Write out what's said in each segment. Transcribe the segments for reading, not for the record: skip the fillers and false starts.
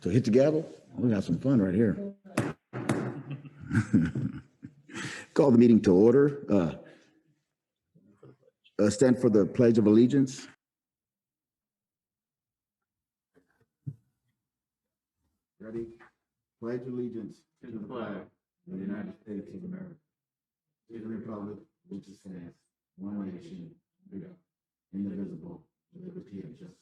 So hit the gavel. We got some fun right here. Call the meeting to order. Stand for the Pledge of Allegiance. Ready? Pledge allegiance to the flag of the United States of America, to the republic which stands one nation, indivisible, with liberty and justice.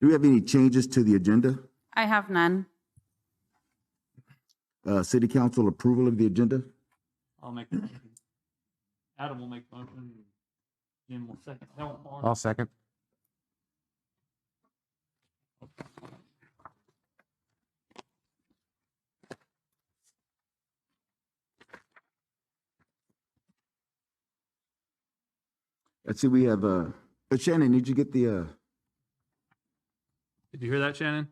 Do we have any changes to the agenda? I have none. City Council approval of the agenda? I'll make the motion. Adam will make the motion. Jim will second. I'll second. Let's see, we have, Shannon, did you get the, Did you hear that, Shannon?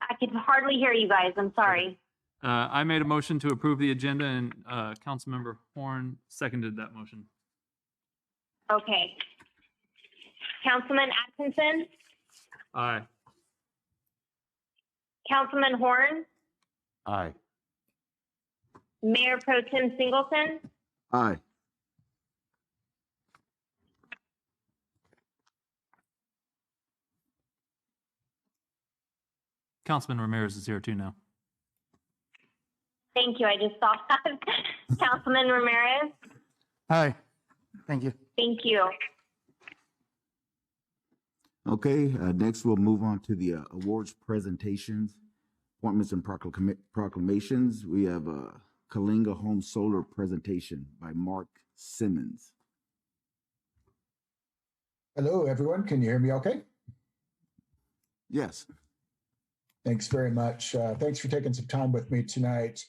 I could hardly hear you guys. I'm sorry. I made a motion to approve the agenda, and Councilmember Horn seconded that motion. Okay. Councilman Atkinson, Aye. Councilman Horn, Aye. Mayor Pro Tem Singleton, aye. Councilman Ramirez is here too now. thank you. I just saw that. Councilman Ramirez, Aye. Thank you. thank you. Okay, next we'll move on to the awards presentations, appointments and proclamations. We have a Kalinga Home Solar presentation by Mark Simmons. Hello, everyone. Can you hear me okay? Yes. Thanks very much. Thanks for taking some time with me tonight.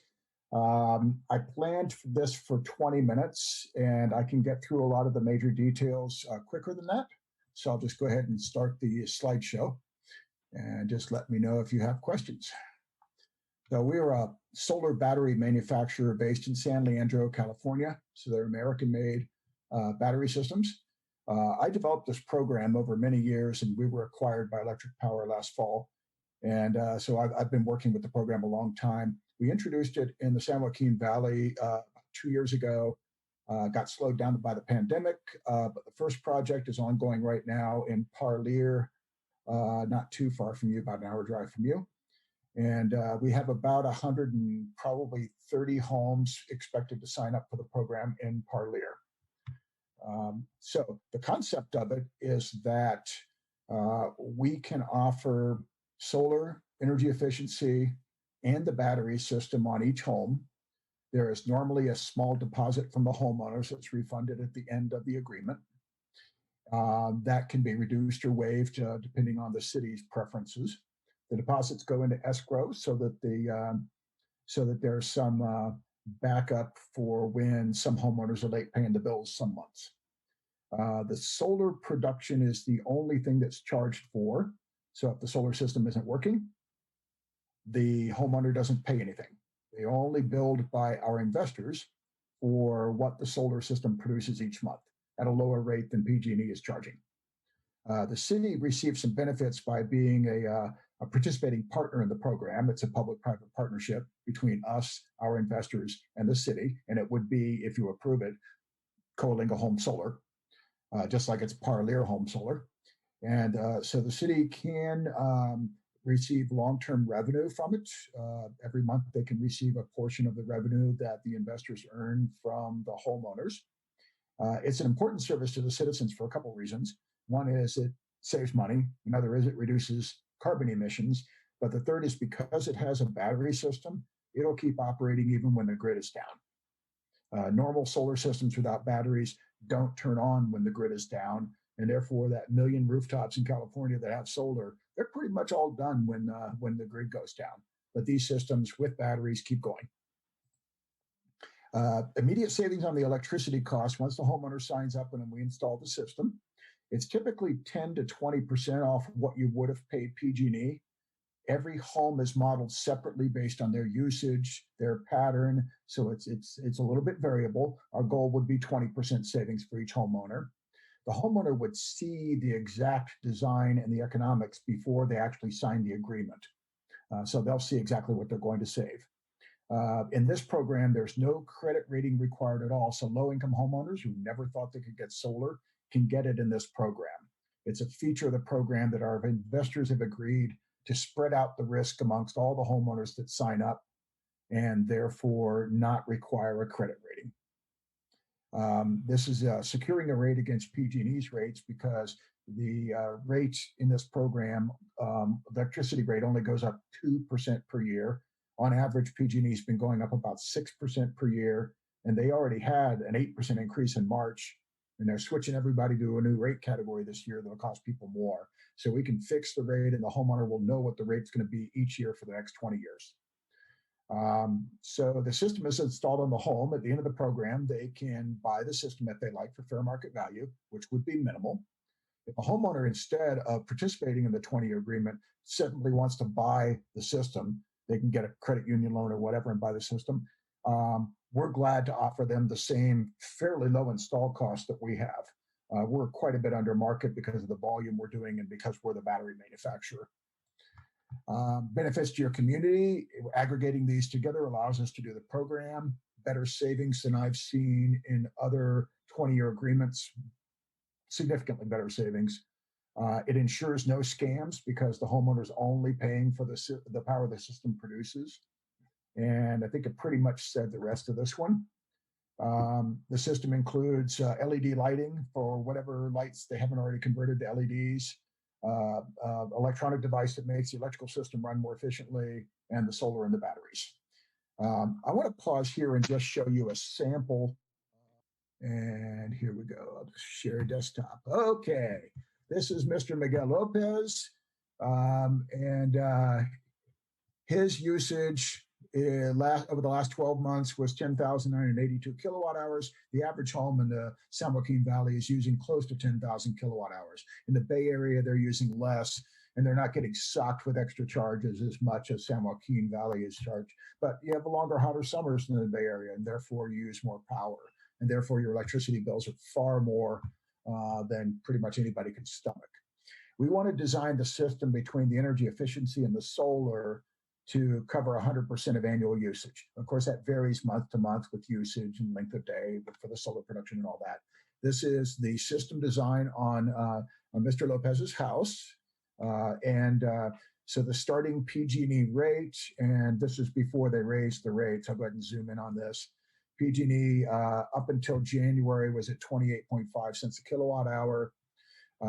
I planned for this for 20 minutes, and I can get through a lot of the major details quicker than that. So I'll just go ahead and start the slideshow, and just let me know if you have questions. So we're a solar battery manufacturer based in San Leandro, California. So they're American-made battery systems. I developed this program over many years, and we were acquired by Electric Power last fall. And so I've been working with the program a long time. We introduced it in the San Joaquin Valley 2 years ago, got slowed down by the pandemic, but the first project is ongoing right now in Parlier, not too far from you, about an hour drive from you. And we have about 130 homes expected to sign up for the program in Parlier. So the concept of it is that we can offer solar energy efficiency and the battery system on each home. There is normally a small deposit from the homeowners that's refunded at the end of the agreement. That can be reduced or waived depending on the city's preferences. The deposits go into escrow so that there's some backup for when some homeowners are late paying the bills some months. The solar production is the only thing that's charged for. So if the solar system isn't working, the homeowner doesn't pay anything. They only billed by our investors for what the solar system produces each month at a lower rate than PG&E is charging. The city receives some benefits by being a participating partner in the program. It's a public-private partnership between us, our investors, and the city. And it would be, if you approve it, Coalinga Home Solar, just like it's Parlier Home Solar. And so the city can receive long-term revenue from it. Every month they can receive a portion of the revenue that the investors earn from the homeowners. It's an important service to the citizens for a couple of reasons. One is it saves money. Another is it reduces carbon emissions. But the third is because it has a battery system, it'll keep operating even when the grid is down. Normal solar systems without batteries don't turn on when the grid is down. And therefore, that million rooftops in California that have solar, they're pretty much all done when the grid goes down. But these systems with batteries keep going. Immediate savings on the electricity cost once the homeowner signs up and we install the system. It's typically 10 to 20% off what you would have paid PG&E. Every home is modeled separately based on their usage, their pattern. So it's a little bit variable. Our goal would be 20% savings for each homeowner. the homeowner would see the exact design and the economics before they actually sign the agreement. So they'll see exactly what they're going to save. In this program, there's no credit rating required at all. So low-income homeowners who never thought they could get solar can get it in this program. It's a feature of the program that our investors have agreed to spread out the risk amongst all the homeowners that sign up and therefore not require a credit rating. This is securing a rate against PG&E's rates because the rates in this program, electricity rate only goes up 2% per year. On average, PG&E's been going up about 6% per year, and they already had an 8% increase in March, and they're switching everybody to a new rate category this year that'll cost people more. So we can fix the rate, and the homeowner will know what the rate's going to be each year for the next 20 years. So the system is installed on the home. At the end of the program, they can buy the system if they like for fair market value, which would be minimal. If a homeowner, instead of participating in the 20-year agreement, simply wants to buy the system, they can get a credit union loan or whatever and buy the system. We're glad to offer them the same fairly low install cost that we have. We're quite a bit under market because of the volume we're doing and because we're the battery manufacturer. Benefits to your community. Aggregating these together allows us to do the program. Better savings than I've seen in other 20-year agreements. Significantly better savings. It ensures no scams because the homeowner's only paying for the power the system produces. And I think it pretty much said the rest of this one. The system includes LED lighting for whatever lights they haven't already converted to LEDs, electronic device that makes the electrical system run more efficiently, and the solar and the batteries. I want to pause here and just show you a sample. And here we go. I'll just share desktop. Okay. This is Mr. Miguel Lopez. His usage over the last 12 months was 10,982 kilowatt hours. The average home in the San Joaquin Valley is using close to 10,000 kilowatt hours. In the Bay Area, they're using less, and they're not getting socked with extra charges as much as San Joaquin Valley is charged. But you have longer, hotter summers in the Bay Area, and therefore you use more power. And therefore your electricity bills are far more than pretty much anybody can stomach. We want to design the system between the energy efficiency and the solar to cover 100% of annual usage. Of course, that varies month to month with usage and length of day, but for the solar production and all that. This is the system design on Mr. Lopez's house. So the starting PG&E rate, and this is before they raised the rates. I'll go ahead and zoom in on this. PG&E up until January was at 28.5 cents a kilowatt hour.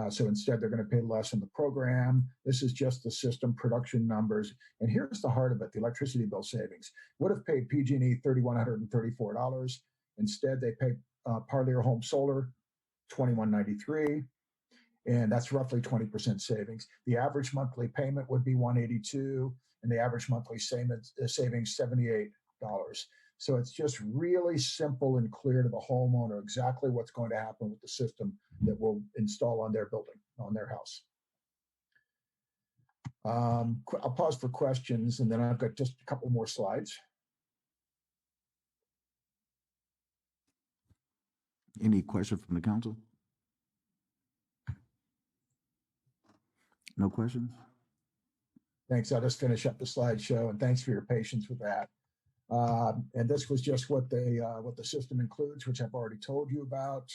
So instead, they're going to pay less in the program. This is just the system production numbers. And here's the heart of it, the electricity bill savings. Would have paid PG&E $3,134. Instead, they pay Parlier Home Solar $2,193. And that's roughly 20% savings. The average monthly payment would be $182, and the average monthly savings $78. So it's just really simple and clear to the homeowner exactly what's going to happen with the system that we'll install on their building, on their house. I'll pause for questions, and then I've got just a couple more slides. Any question from the council? No questions? Thanks. I'll just finish up the slideshow, and thanks for your patience with that. And this was just what the system includes, which I've already told you about.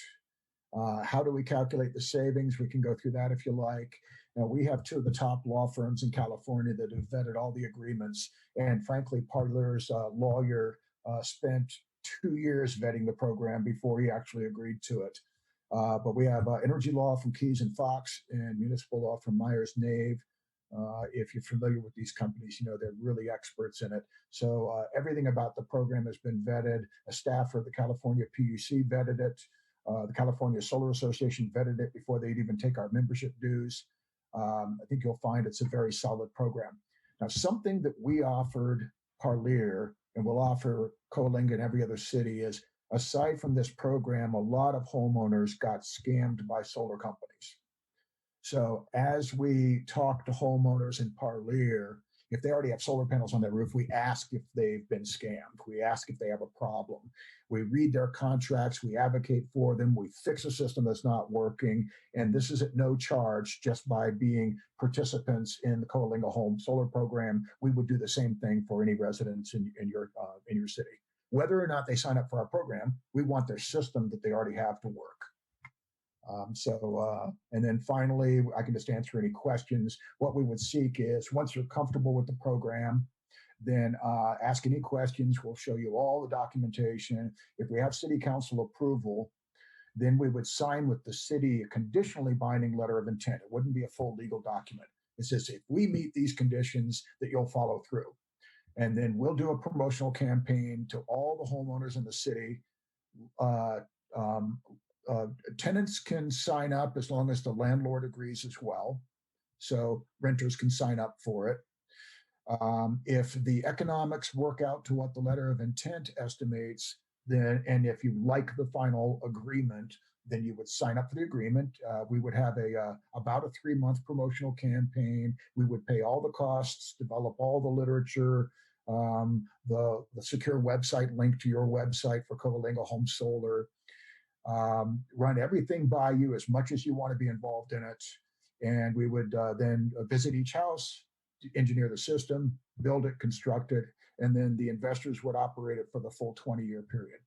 How do we calculate the savings? We can go through that if you like. Now, we have two of the top law firms in California that have vetted all the agreements. And frankly, Parlier's lawyer spent 2 years vetting the program before he actually agreed to it. But we have energy law from Keys and Fox and municipal law from Myers-Nave. If you're familiar with these companies, you know they're really experts in it. So everything about the program has been vetted. A staffer of the California PUC vetted it. The California Solar Association vetted it before they'd even take our membership dues. I think you'll find it's a very solid program. Now, something that we offered Parlier and will offer Coalinga and every other city is, aside from this program, a lot of homeowners got scammed by solar companies. So as we talk to homeowners in Parlier, If they already have solar panels on their roof, we ask if they've been scammed. We ask if they have a problem. We read their contracts. We advocate for them. We fix a system that's not working. And this is at no charge, just by being participants in the Coalinga Home Solar Program. We would do the same thing for any residents in your city. Whether or not they sign up for our program, we want their system that they already have to work. And then finally, I can just answer any questions. What we would seek is, once you're comfortable with the program, then ask any questions. We'll show you all the documentation. If we have city council approval, then we would sign with the city a conditionally binding letter of intent. It wouldn't be a full legal document. It says, if we meet these conditions, that you'll follow through. And then we'll do a promotional campaign to all the homeowners in the city. Tenants can sign up as long as the landlord agrees as well. So renters can sign up for it. If the economics work out to what the letter of intent estimates, then, and if you like the final agreement, then you would sign up for the agreement. We would have about a 3-month promotional campaign. We would pay all the costs, develop all the literature, the secure website link to your website for Coalinga Home Solar. Run everything by you as much as you want to be involved in it. And we would then visit each house, engineer the system, build it, construct it, and then the investors would operate it for the full 20-year period.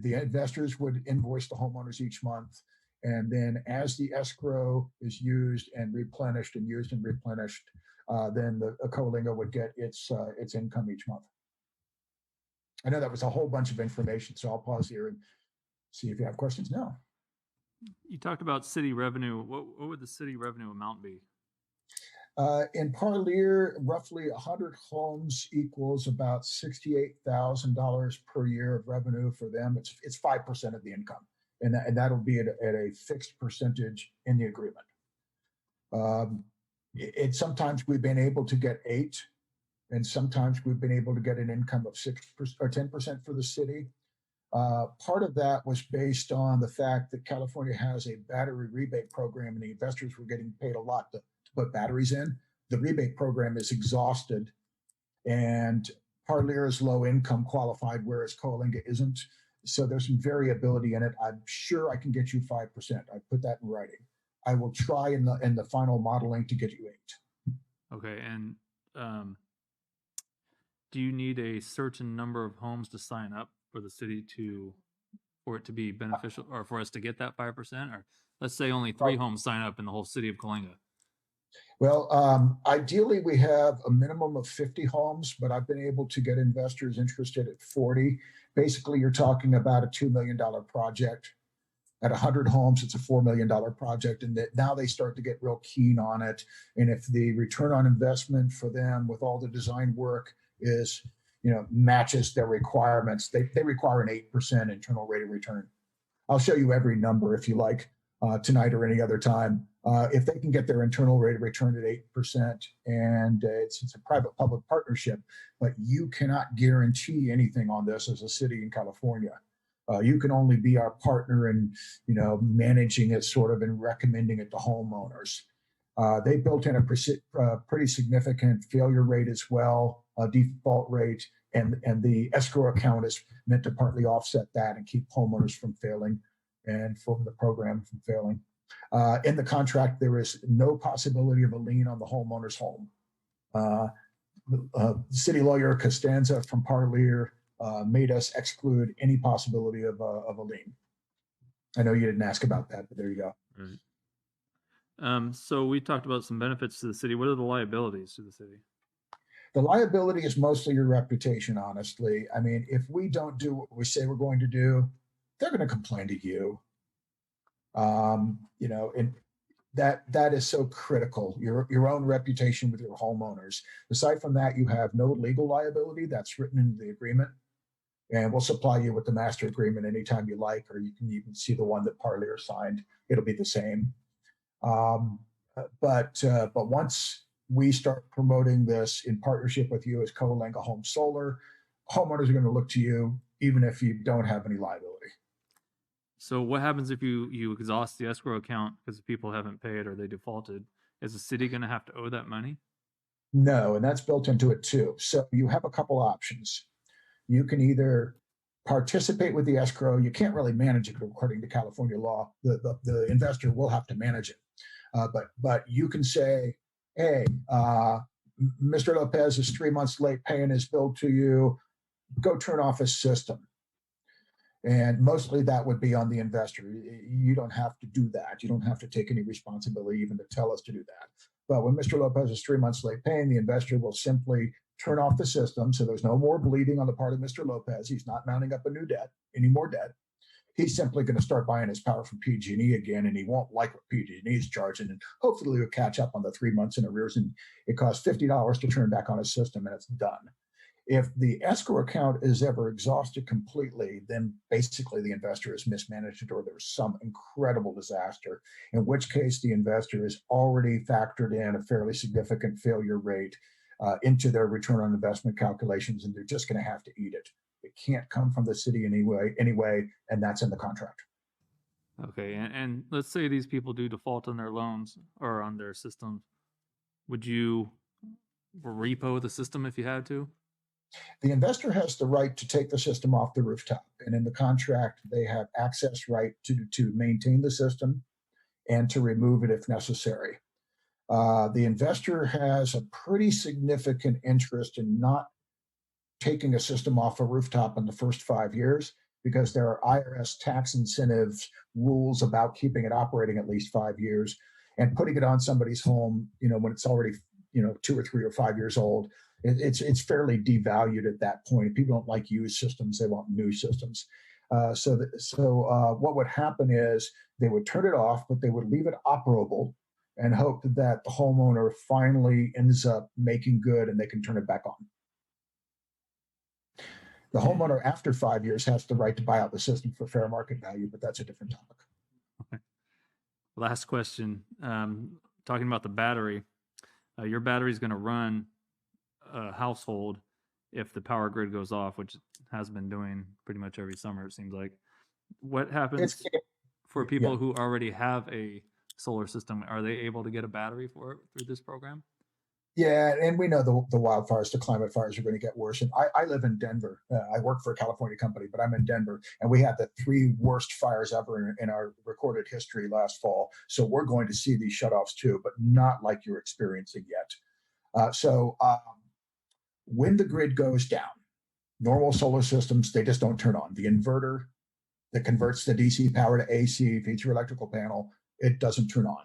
The investors would invoice the homeowners each month. And then as the escrow is used and replenished and used and replenished, then the Coalinga would get its income each month. I know that was a whole bunch of information, so I'll pause here and see if you have questions now. You talked about city revenue. What would the city revenue amount be? In Parlier, roughly 100 homes equals about $68,000 per year of revenue for them. It's 5% of the income, and that'll be at a fixed percentage in the agreement. Sometimes we've been able to get 8%, and sometimes we've been able to get an income of 6% or 10% for the city. Part of that was based on the fact that California has a battery rebate program, and the investors were getting paid a lot to put batteries in. The rebate program is exhausted, and Parlier is low income qualified, whereas Coalinga isn't. So there's some variability in it. I'm sure I can get you 5%. I put that in writing. I will try in the final modeling to get you 8%. Okay, and do you need a certain number of homes to sign up for the city for it to be beneficial, or for us to get that 5%? Or let's say only 3 homes sign up in the whole city of Coalinga. Well, ideally we have a minimum of 50 homes, but I've been able to get investors interested at 40. Basically, you're talking about a $2 million project. At 100 homes, it's a $4 million project, and now they start to get real keen on it. And if the return on investment for them with all the design work is, matches their requirements, they require an 8% internal rate of return. I'll show you every number if you like, tonight or any other time. If they can get their internal rate of return at 8%, and it's a private-public partnership, but you cannot guarantee anything on this as a city in California. You can only be our partner in, managing it sort of and recommending it to homeowners. They built in a pretty significant failure rate as well, a default rate, and the escrow account is meant to partly offset that and keep homeowners from failing and from the program from failing. In the contract, there is no possibility of a lien on the homeowner's home. City lawyer Costanza from Parlier made us exclude any possibility of a lien. I know you didn't ask about that, but there you go. Right. So we talked about some benefits to the city. What are the liabilities to the city? The liability is mostly your reputation, honestly. I mean, if we don't do what we say we're going to do, they're going to complain to you. And that is so critical, your own reputation with your homeowners. Aside from that, you have no legal liability. That's written in the agreement, and we'll supply you with the master agreement anytime you like, or you can even see the one that Parlier signed. It'll be the same. But once we start promoting this in partnership with you as Coalinga Home Solar, homeowners are going to look to you even if you don't have any liability. So what happens if you exhaust the escrow account because people haven't paid or they defaulted? Is the city going to have to owe that money? No, and that's built into it too. So you have a couple options. You can either participate with the escrow. You can't really manage it according to California law. The investor will have to manage it. But you can say, hey, Mr. Lopez is 3 months late paying his bill to you. Go turn off his system. And mostly that would be on the investor. You don't have to do that. You don't have to take any responsibility even to tell us to do that. But when Mr. Lopez is 3 months late paying, the investor will simply turn off the system. So there's no more bleeding on the part of Mr. Lopez. He's not mounting up any more debt. He's simply going to start buying his power from PG&E again, and he won't like what PG&E is charging. And hopefully he'll catch up on the 3 months in arrears, and it costs $50 to turn back on his system, and it's done. If the escrow account is ever exhausted completely, then basically the investor has mismanaged it, or there's some incredible disaster, in which case the investor has already factored in a fairly significant failure rate into their return on investment calculations, and they're just going to have to eat it. It can't come from the city anyway, and that's in the contract. Okay, and let's say these people do default on their loans or on their systems. Would you repo the system if you had to? The investor has the right to take the system off the rooftop, and in the contract, they have access right to maintain the system and to remove it if necessary. The investor has a pretty significant interest in not taking a system off a rooftop in the first 5 years, because there are IRS tax incentives rules about keeping it operating at least 5 years, and putting it on somebody's home, when it's already, 2 or 3 or 5 years old. It's fairly devalued at that point. People don't like used systems; they want new systems. So what would happen is they would turn it off, but they would leave it operable and hope that the homeowner finally ends up making good and they can turn it back on. The homeowner after 5 years has the right to buy out the system for fair market value, but that's a different topic. Okay. Last question. Talking about the battery, your battery is going to run a household if the power grid goes off, which it has been doing pretty much every summer, it seems like. What happens for people who already have a solar system? Are they able to get a battery for it through this program? Yeah, and we know the wildfires, the climate fires are going to get worse. And I live in Denver. I work for a California company, but I'm in Denver. And we had the 3 worst fires ever in our recorded history last fall. So we're going to see these shutoffs too, but not like you're experiencing yet. When the grid goes down, normal solar systems, they just don't turn on. The inverter that converts the DC power to AC, feeds your electrical panel, it doesn't turn on.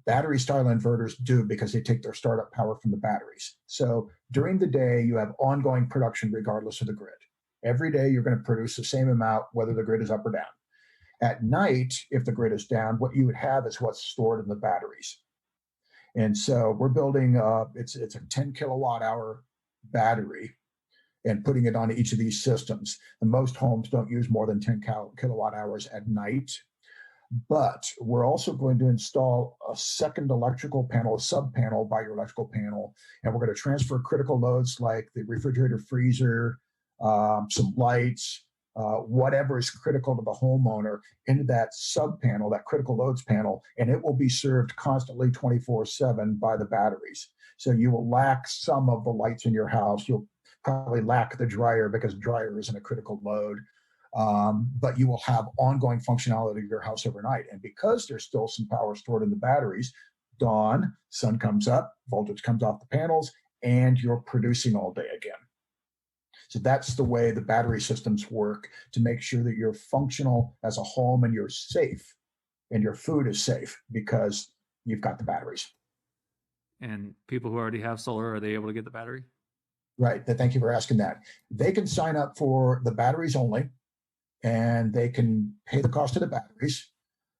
Battery style inverters do, because they take their startup power from the batteries. So during the day, you have ongoing production regardless of the grid. Every day, you're going to produce the same amount, whether the grid is up or down. At night, if the grid is down, what you would have is what's stored in the batteries. And so we're building, it's a 10 kilowatt hour battery and putting it on each of these systems. And most homes don't use more than 10 kilowatt hours at night. But we're also going to install a second electrical panel, a sub panel by your electrical panel. And we're going to transfer critical loads like the refrigerator, freezer, some lights, whatever is critical to the homeowner into that sub panel, that critical loads panel, and it will be served constantly 24/7 by the batteries. So you will lack some of the lights in your house. You'll probably lack the dryer because dryer isn't a critical load. But you will have ongoing functionality of your house overnight. And because there's still some power stored in the batteries, dawn, sun comes up, voltage comes off the panels, and you're producing all day again. So that's the way the battery systems work, to make sure that you're functional as a home and you're safe and your food is safe because you've got the batteries. And people who already have solar, are they able to get the battery? Right. Thank you for asking that. They can sign up for the batteries only, and they can pay the cost of the batteries.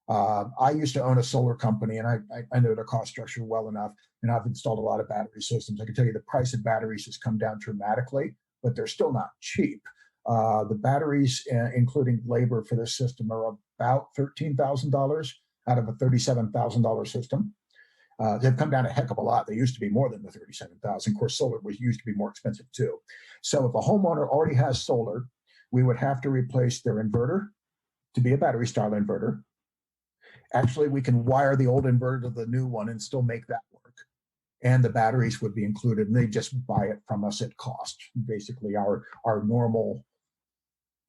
I used to own a solar company, and I know the cost structure well enough, and I've installed a lot of battery systems. I can tell you the price of batteries has come down dramatically, but they're still not cheap. The batteries, including labor for this system, are about $13,000 out of a $37,000 system. They've come down a heck of a lot. They used to be more than the $37,000. Of course, solar used to be more expensive too. So if a homeowner already has solar, we would have to replace their inverter to be a battery style inverter. Actually, we can wire the old inverter to the new one and still make that work. and the batteries would be included, and they just buy it from us at cost. Basically, our normal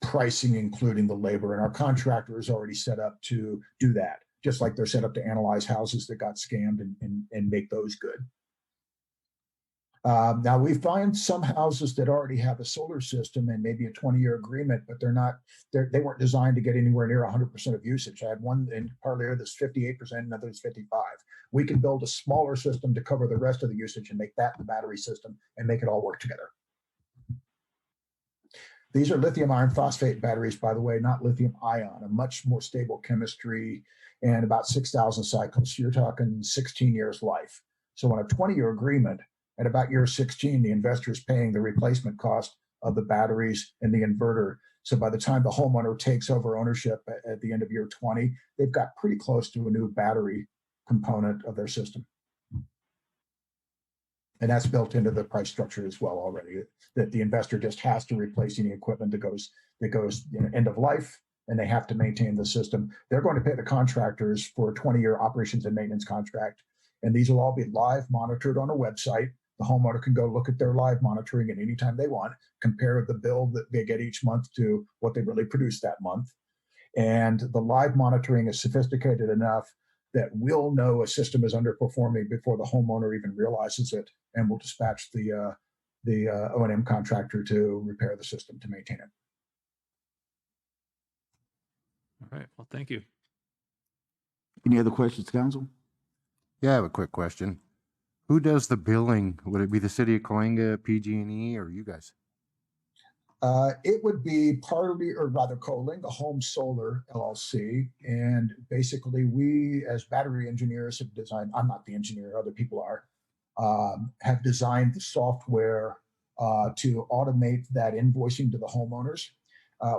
pricing, including the labor, and our contractor is already set up to do that, just like they're set up to analyze houses that got scammed and make those good. Now we find some houses that already have a solar system and maybe a 20-year agreement, but they weren't designed to get anywhere near 100% of usage. I had one in Parlier that's 58%, another is 55. We can build a smaller system to cover the rest of the usage and make that the battery system and make it all work together. These are lithium iron phosphate batteries, by the way, not lithium ion, a much more stable chemistry and about 6,000 cycles. So you're talking 16 years life. So on a 20-year agreement, at about year 16, the investor is paying the replacement cost of the batteries and the inverter. So by the time the homeowner takes over ownership at the end of year 20, they've got pretty close to a new battery component of their system. And that's built into the price structure as well already, that the investor just has to replace any equipment that goes end of life, and they have to maintain the system. They're going to pay the contractors for a 20-year operations and maintenance contract. And these will all be live monitored on a website. The homeowner can go look at their live monitoring at any time they want, compare the bill that they get each month to what they really produced that month. And the live monitoring is sophisticated enough that we'll know a system is underperforming before the homeowner even realizes it, and we'll dispatch the O&M contractor to repair the system to maintain it. All right. Well, thank you. Any other questions, council? Yeah, I have a quick question. Who does the billing? Would it be the city of Coalinga, PG&E, or you guys? It would be Coalinga Home Solar LLC. And basically we, as battery engineers, have designed, I'm not the engineer, other people are, have designed the software to automate that invoicing to the homeowners.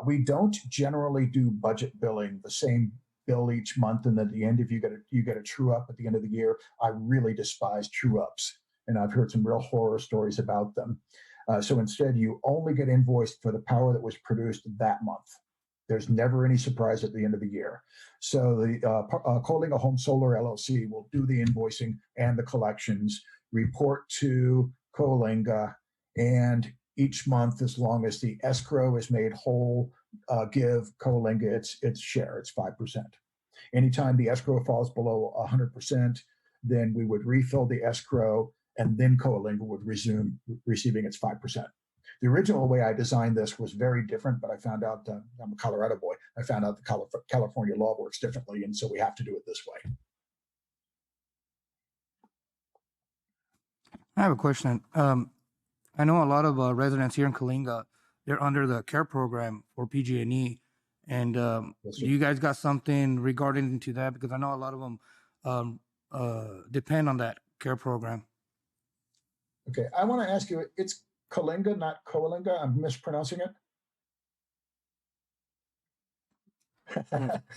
We don't generally do budget billing, the same bill each month, and at the end, if you get a true up at the end of the year. I really despise true ups, and I've heard some real horror stories about them. So instead, you only get invoiced for the power that was produced that month. There's never any surprise at the end of the year. So the Coalinga Home Solar LLC will do the invoicing and the collections, report to Coalinga, and each month, as long as the escrow is made whole, give Coalinga its share. It's 5%. Anytime the escrow falls below 100%, then we would refill the escrow, and then Coalinga would resume receiving its 5%. The original way I designed this was very different, but I found out, I'm a Colorado boy, I found out the California law works differently, and so we have to do it this way. I have a question. I know a lot of residents here in Coalinga, they're under the CARE program for PG&E. And Yes, do you guys got something regarding to that? Because I know a lot of them depend on that CARE program. Okay, I want to ask you, it's Coalinga, not Coalinga. I'm mispronouncing it.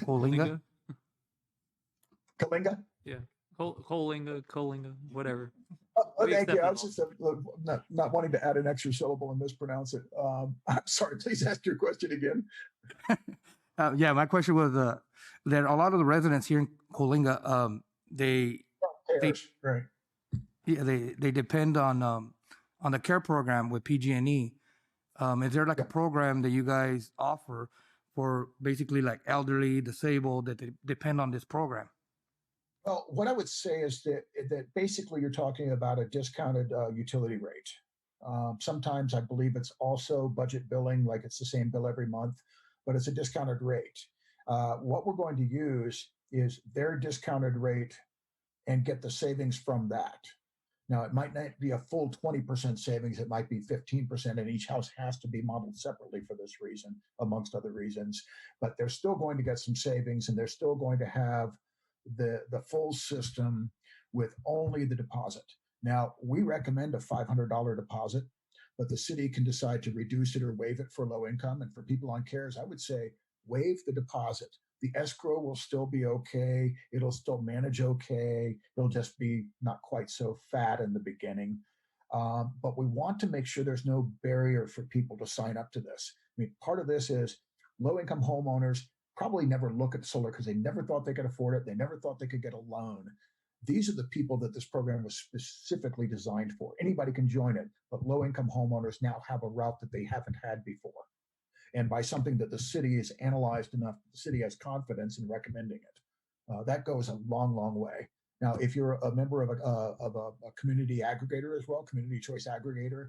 Coalinga? Coalinga? Yeah. Coalinga, whatever. Oh, We thank you. I accept was just not wanting to add an extra syllable and mispronounce it. I'm sorry. Please ask your question again. Yeah, my question was that a lot of the residents here in Coalinga, they Right. yeah, they depend on the CARE program with PG&E. Is there like a program that you guys offer for basically like elderly, disabled that they depend on this program? Well, what I would say is that basically you're talking about a discounted utility rate. Sometimes I believe it's also budget billing, like it's the same bill every month, but it's a discounted rate. What we're going to use is their discounted rate and get the savings from that. Now, it might not be a full 20% savings. It might be 15%, and each house has to be modeled separately for this reason, amongst other reasons. But they're still going to get some savings, and they're still going to have the full system with only the deposit. Now, we recommend a $500 deposit, but the city can decide to reduce it or waive it for low income. And for people on CARES, I would say waive the deposit. The escrow will still be okay. It'll still manage okay. It'll just be not quite so fat in the beginning. But we want to make sure there's no barrier for people to sign up to this. I mean, part of this is low-income homeowners probably never look at solar because they never thought they could afford it. They never thought they could get a loan. These are the people that this program was specifically designed for. Anybody can join it, but low-income homeowners now have a route that they haven't had before. And by something that the city has analyzed enough, the city has confidence in recommending it. That goes a long, long way. Now, if you're a member of a community aggregator as well, community choice aggregator,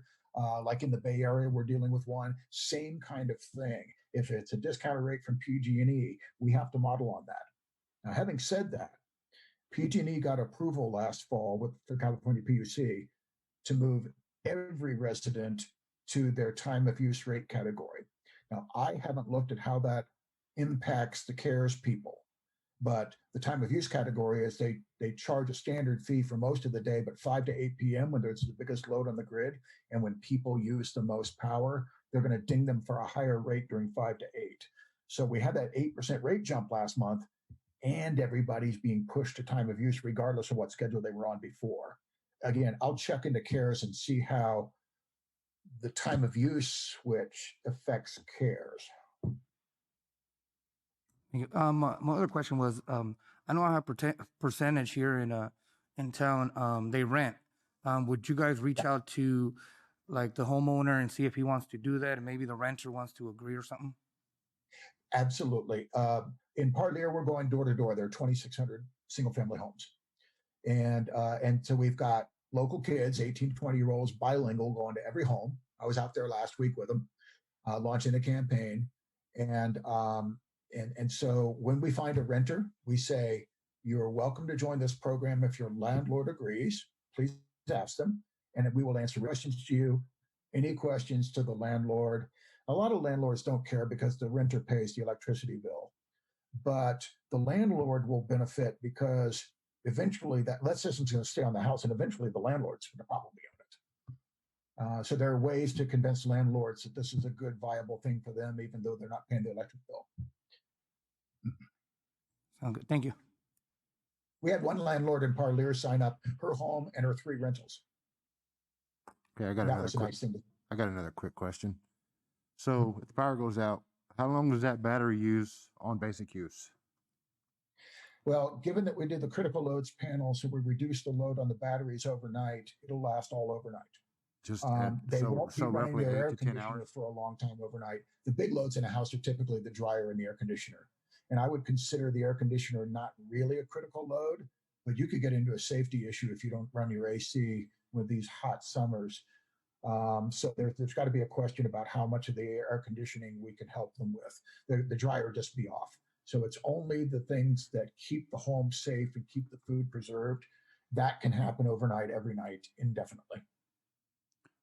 like in the Bay Area, we're dealing with one, same kind of thing. If it's a discounted rate from PG&E, we have to model on that. Now, having said that, PG&E got approval last fall with the California PUC to move every resident to their time of use rate category. Now, I haven't looked at how that impacts the CARES people, but the time of use category is they charge a standard fee for most of the day, but 5 to 8 p.m. when there's the biggest load on the grid and when people use the most power, they're going to ding them for a higher rate during 5 to 8. So we had that 8% rate jump last month, and everybody's being pushed to time of use regardless of what schedule they were on before. Again, I'll check into CARES and see how the time of use switch affects CARES. My other question was, I know I have percentage here in town. They rent. Would you guys reach out to like the homeowner and see if he wants to do that, and maybe the renter wants to agree or something? Absolutely. In Parlier, we're going door to door. There are 2,600 single family homes, and so we've got local kids, 18 to 20-year-olds, bilingual, going to every home. I was out there last week with them, launching the campaign, and so when we find a renter, we say, you're welcome to join this program if your landlord agrees. Please ask them, and we will answer questions to you, any questions to the landlord. A lot of landlords don't care because the renter pays the electricity bill, but the landlord will benefit because eventually that system's going to stay on the house, and eventually the landlord's going to probably own it. So there are ways to convince landlords that this is a good, viable thing for them, even though they're not paying the electric bill. Sound good. Thank you. We had one landlord in Parlier sign up her home and her 3 rentals. Okay, I got That another was a quick. nice thing. I got another quick question. So if the power goes out, how long does that battery use on basic use? Well, given that we did the critical loads panel, so we reduced the load on the batteries overnight, it'll last all overnight. Just They won't be running roughly their 8 air to 10 conditioner hours. for a long time overnight. The big loads in a house are typically the dryer and the air conditioner. And I would consider the air conditioner not really a critical load, but you could get into a safety issue if you don't run your AC with these hot summers. So there's got to be a question about how much of the air conditioning we can help them with. The dryer will just be off. So it's only the things that keep the home safe and keep the food preserved that can happen overnight, every night, indefinitely.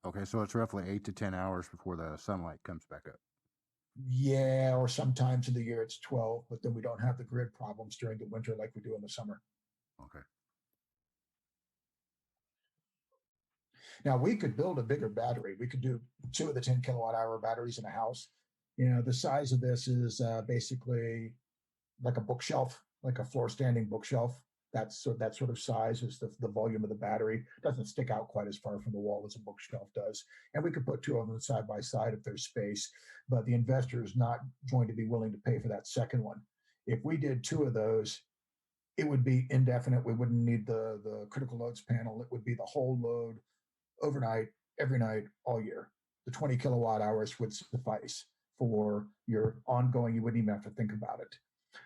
Okay, so it's roughly 8 to 10 hours before the sunlight comes back up. Yeah, or sometimes in the year it's 12, but then we don't have the grid problems during the winter like we do in the summer. Okay. Now we could build a bigger battery. We could do 2 of the 10 kilowatt hour batteries in a house. You know, the size of this is basically like a bookshelf, like a floor standing bookshelf. That sort of size is the volume of the battery. It doesn't stick out quite as far from the wall as a bookshelf does. And we could put 2 of them side by side if there's space, but the investor is not going to be willing to pay for that second one. If we did 2 of those, it would be indefinite. We wouldn't need the critical loads panel. It would be the whole load overnight, every night, all year. The 20 kilowatt hours would suffice for your ongoing. You wouldn't even have to think about it.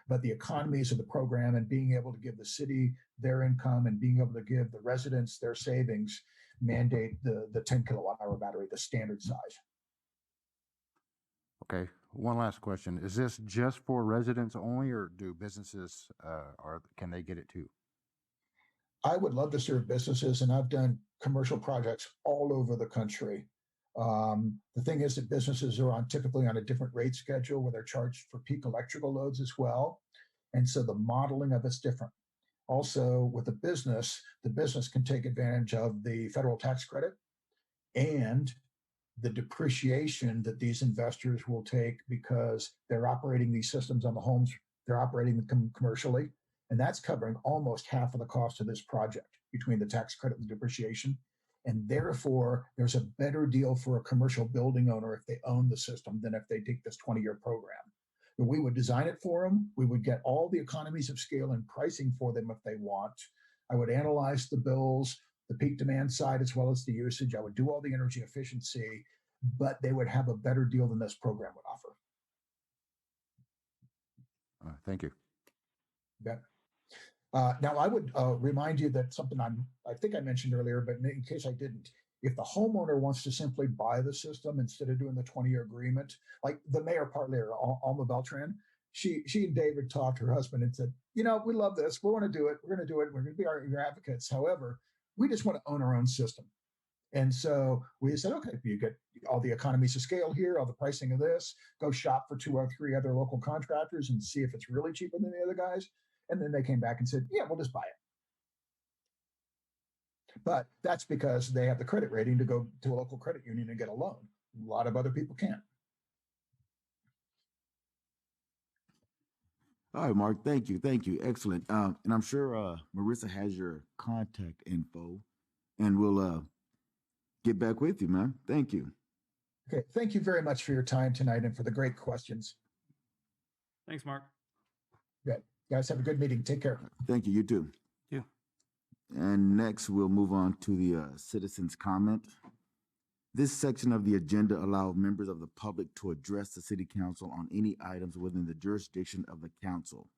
But the economies of the program and being able to give the city their income and being able to give the residents their savings mandate the 10 kilowatt hour battery, the standard size. Okay. One last question. Is this just for residents only, or do businesses, can they get it too? I would love to serve businesses, and I've done commercial projects all over the country. The thing is that businesses are typically on a different rate schedule where they're charged for peak electrical loads as well. And so the modeling of it's different. Also, with the business can take advantage of the federal tax credit and the depreciation that these investors will take because they're operating these systems on the homes, they're operating them commercially. And that's covering almost half of the cost of this project between the tax credit and the depreciation. And therefore, there's a better deal for a commercial building owner if they own the system than if they take this 20-year program. But we would design it for them. We would get all the economies of scale and pricing for them if they want. I would analyze the bills, the peak demand side, as well as the usage. I would do all the energy efficiency, but they would have a better deal than this program would offer. Thank you. Yeah. Now, I would remind you that something I think I mentioned earlier, but in case I didn't, if the homeowner wants to simply buy the system instead of doing the 20-year agreement, like the mayor partner, Alma Beltran, she and David talked to her husband and said, you know, we love this. We want to do it. We're going to do it. We're going to be your advocates. However, we just want to own our own system. And so we said, okay, you get all the economies of scale here, all the pricing of this, go shop for 2 or 3 other local contractors and see if it's really cheaper than the other guys. And then they came back and said, yeah, we'll just buy it. But that's because they have the credit rating to go to a local credit union and get a loan. A lot of other people can't. All right, Mark. Thank you. Thank you. Excellent. And I'm sure Marissa has your contact info, and we'll get back with you, man. Thank you. Okay. Thank you very much for your time tonight and for the great questions. Thanks, Mark. Good. Guys, have a good meeting. Take care. Thank you. You too. You. And next, we'll move on to the citizens' comment. This section of the agenda allows members of the public to address the city council on any items within the jurisdiction of the council.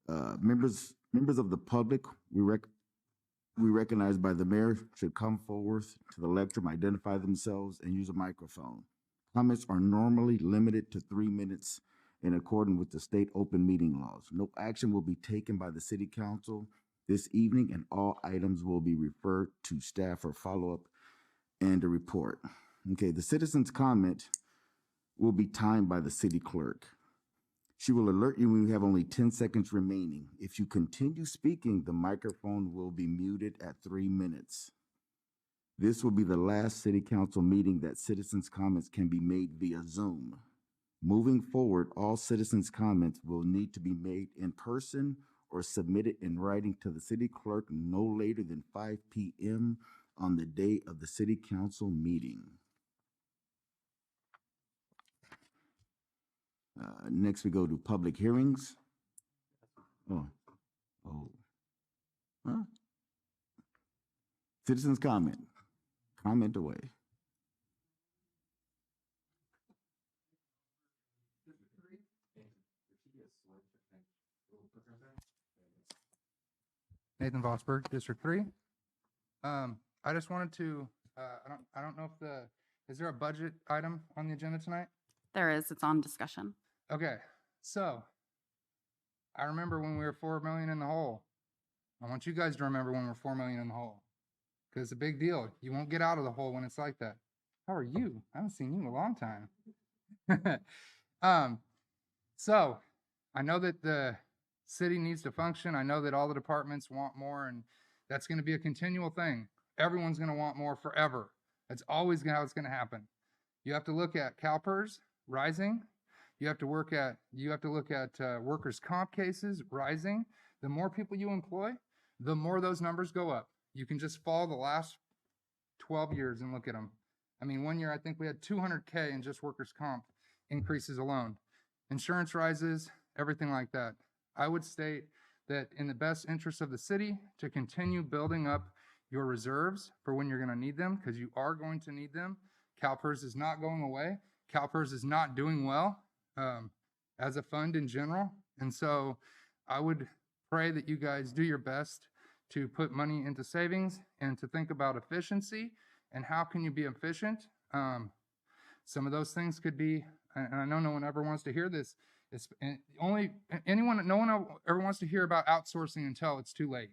Members of the public, we recognize by the mayor should come forward to the lectern, identify themselves, and use a microphone. Comments are normally limited to 3 minutes in accordance with the state open meeting laws. No action will be taken by the city council this evening, and all items will be referred to staff for follow-up and a report. Okay, the citizen's comment will be timed by the city clerk. She will alert you when you have only 10 seconds remaining. If you continue speaking, the microphone will be muted at 3 minutes. This will be the last city council meeting that citizens' comments can be made via Zoom. Moving forward, all citizens' comments will need to be made in person or submitted in writing to the city clerk no later than 5 p.m. on the day of the city council meeting. Next, we go to public hearings. Huh? Citizens' comment. Comment away. Nathan Vosberg, District 3. I just wanted to, I don't know if is there a budget item on the agenda tonight? There is, it's on discussion. Okay, so I remember when we were 4 million in the hole. I want you guys to remember when we're 4 million in the hole, because it's a big deal. You won't get out of the hole when it's like that. How are you? I haven't seen you in a long time. So I know that the city needs to function. I know that all the departments want more, and that's going to be a continual thing. Everyone's going to want more forever. That's always how it's going to happen. You have to look at CalPERS rising. You have to look at workers' comp cases rising. The more people you employ, the more those numbers go up. You can just follow the last 12 years and look at them. I mean, 1 year, I think we had 200K in just workers' comp increases alone. Insurance rises, everything like that. I would state that in the best interest of the city to continue building up your reserves for when you're going to need them, because you are going to need them. CalPERS is not going away. CalPERS is not doing well as a fund in general. And so I would pray that you guys do your best to put money into savings and to think about efficiency and how can you be efficient. Some of those things could be, and I know no one ever wants to hear this, no one ever wants to hear about outsourcing until it's too late.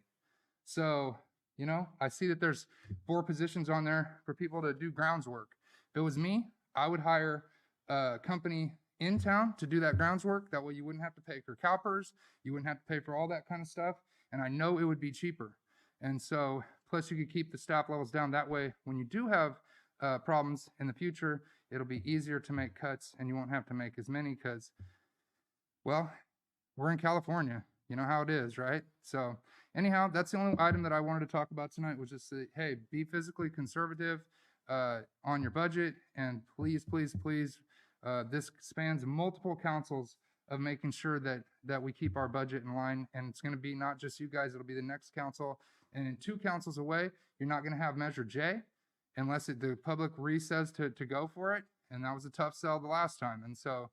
So, you know, I see that there's 4 positions on there for people to do grounds work. If it was me, I would hire a company in town to do that grounds work. That way you wouldn't have to pay for CalPERS. You wouldn't have to pay for all that kind of stuff. And I know it would be cheaper. And so, plus you could keep the staff levels down. That way, when you do have problems in the future, it'll be easier to make cuts and you won't have to make as many because, well, we're in California. You know how it is, right? So anyhow, that's the only item that I wanted to talk about tonight was just say, hey, be physically conservative on your budget. And please, please, please, this spans multiple councils. of making sure that we keep our budget in line. And it's going to be not just you guys, it'll be the next council. And in 2 councils away, you're not going to have Measure J unless the public says to go for it. And that was a tough sell the last time. And so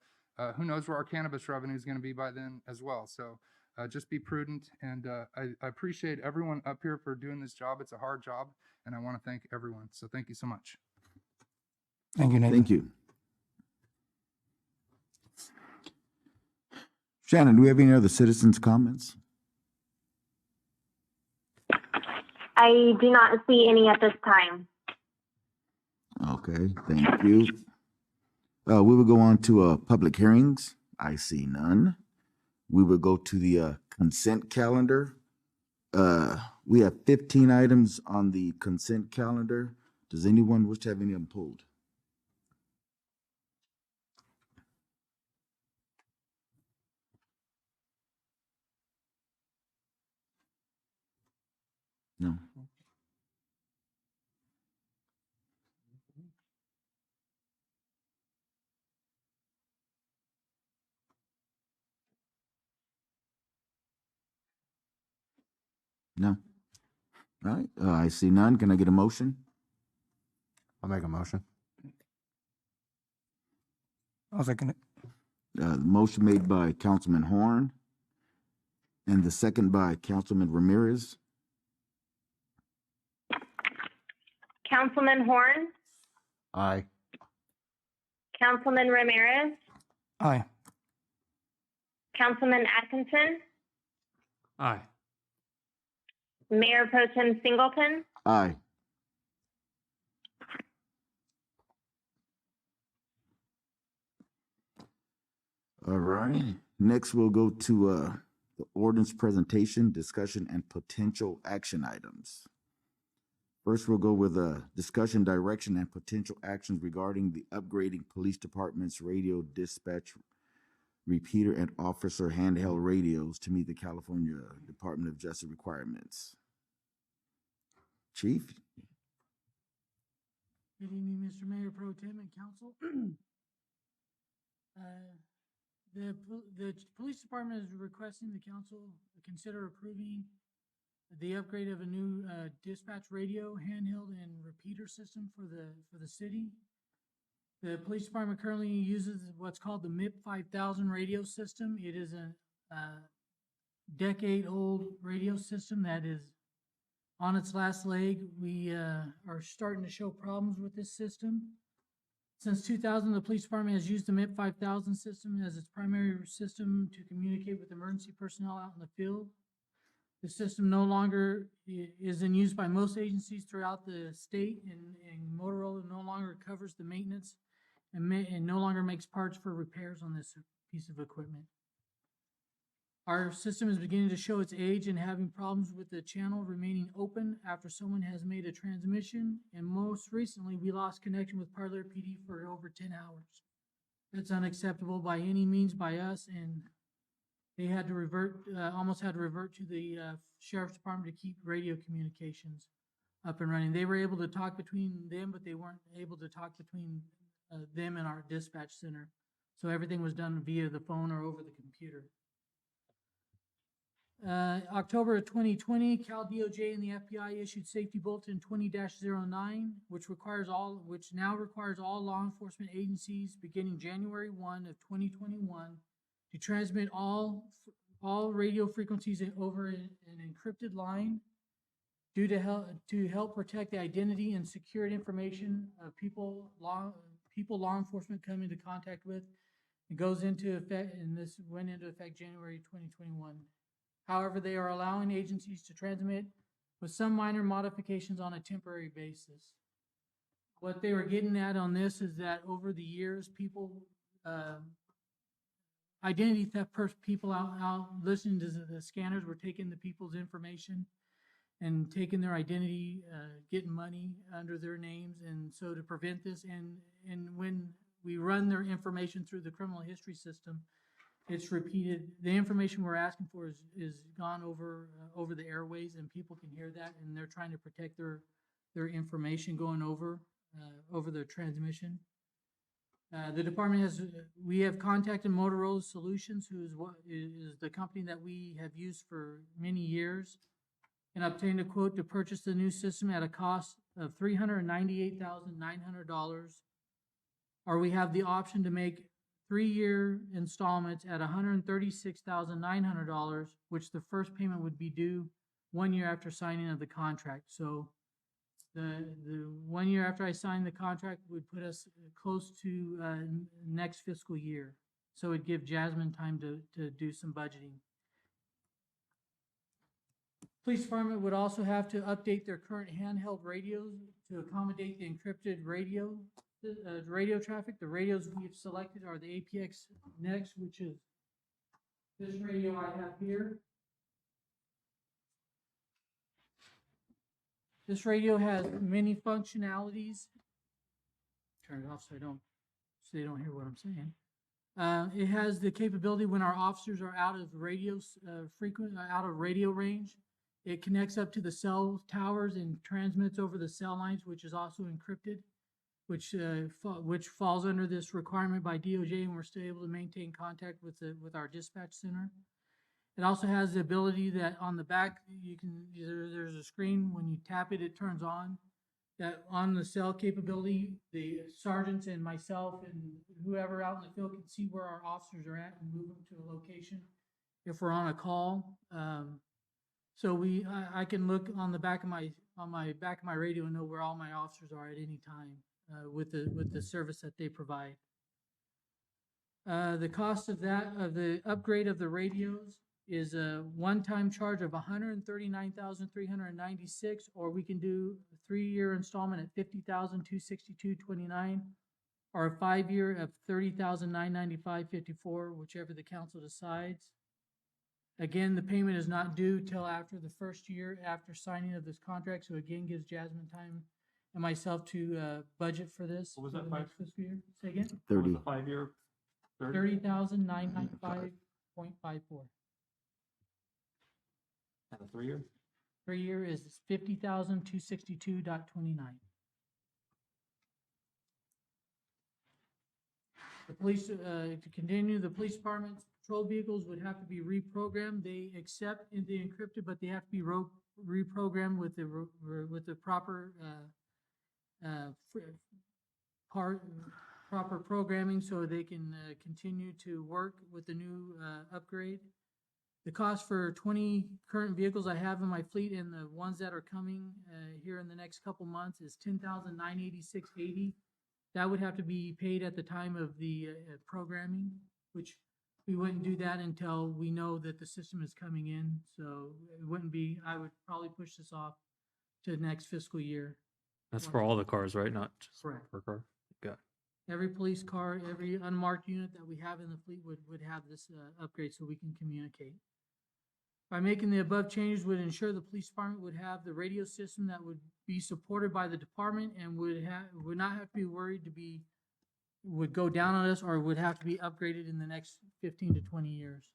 who knows where our cannabis revenue is going to be by then as well. So just be prudent. And I appreciate everyone up here for doing this job. It's a hard job. And I want to thank everyone. So thank you so much. Thank you, Nathan. Thank you. Shannon, do we have any other citizens' comments? I do not see any at this time. Okay, thank you. We will go on to public hearings. I see none. We will go to the consent calendar. We have 15 items on the consent calendar. Does anyone wish to have any of them pulled? No. No. All right. I see none. Can I get a motion? I'll make a motion. I'll second it. Motion made by Councilman Horn and the second by Councilman Ramirez. Councilman Horn, Aye. Councilman Ramirez, Aye. Councilman Atkinson, Aye. Mayor Pro Tem Singleton, Aye. All right. Next, we'll go to the ordinance presentation, discussion, and potential action items. First, we'll go with discussion, direction, and potential actions regarding the upgrading police department's radio dispatch repeater and officer handheld radios to meet the California Department of Justice requirements. Chief? Good evening, Mr. Mayor Pro Tem and Council. The police department is requesting the council consider approving the upgrade of a new dispatch radio, handheld, and repeater system for the city. The police department currently uses what's called the MIP 5000 radio system. It is a decade-old radio system that is on its last leg. We are starting to show problems with this system. Since 2000, the police department has used the MIP 5000 system as its primary system to communicate with emergency personnel out in the field. The system no longer is in use by most agencies throughout the state, and Motorola no longer covers the maintenance and no longer makes parts for repairs on this piece of equipment. Our system is beginning to show its age and having problems with the channel remaining open after someone has made a transmission, and most recently we lost connection with Parlier PD for over 10 hours. That's unacceptable by any means by us, and they had to almost had to revert to the sheriff's department to keep radio communications up and running. They were able to talk between them, but they weren't able to talk between them and our dispatch center. So everything was done via the phone or over the computer. October of 2020, Cal DOJ and the FBI issued Safety Bulletin 20-09, which now requires all law enforcement agencies beginning January 1 of 2021 to transmit all radio frequencies over an encrypted line to help protect the identity and secured information of people law enforcement come into contact with. It goes into effect, and this went into effect January 2021. However, they are allowing agencies to transmit with some minor modifications on a temporary basis. What they were getting at on this is that over the years, identity theft people out listening to the scanners were taking the people's information and taking their identity, getting money under their names. And so to prevent this, and when we run their information through the criminal history system, it's repeated. The information we're asking for is gone over the airways, and people can hear that, and they're trying to protect their information going over their transmission. The department has, we have contacted Motorola Solutions, who is what is the company that we have used for many years, and obtained a quote to purchase the new system at a cost of $398,900. Or we have the option to make 3-year installments at $136,900, which the first payment would be due 1 year after signing of the contract. So the 1 year after I sign the contract would put us close to next fiscal year. So it'd give Jasmine time to do some budgeting. Police department would also have to update their current handheld radios to accommodate the encrypted radio traffic. The radios we've selected are the APX Next, which is this radio I have here. This radio has many functionalities. Turn it off so they don't hear what I'm saying. It has the capability when our officers are out of out of radio range. It connects up to the cell towers and transmits over the cell lines, which is also encrypted, which falls under this requirement by DOJ, and we're still able to maintain contact with our dispatch center. It also has the ability that on the back there's a screen. When you tap it, it turns on. That on the cell capability, the sergeants and myself and whoever out in the field can see where our officers are at and move them to a location if we're on a call. So I can look on the back of my radio and know where all my officers are at any time with the service that they provide. The cost of the upgrade of the radios is a one-time charge of $139,396, or we can do a 3-year installment at $50,262.29, or a 5-year of $30,995.54, whichever the council decides. Again, the payment is not due till after the first year after signing of this contract, so again gives Jasmine time and myself to budget for this. What was that, for the next fiscal year? Say again? 30. 5-year? $30,995.54. And a 3-year? 3-year is $50,262.29. The police, to continue, the police department's patrol vehicles would have to be reprogrammed. They accept the encrypted, but they have to be reprogrammed with the proper proper programming so they can continue to work with the new upgrade. The cost for 20 current vehicles I have in my fleet and the ones that are coming here in the next couple months is $10,986.80. That would have to be paid at the time of the programming, which we wouldn't do that until we know that the system is coming in. So it wouldn't be, I would probably push this off to next fiscal year. That's for all the cars, right? Not just Correct. per car? Got it. Every police car, every unmarked unit that we have in the fleet would have this upgrade so we can communicate. By making the above changes would ensure the police department would have the radio system that would be supported by the department and would not have to be worried would go down on us or would have to be upgraded in the next 15 to 20 years.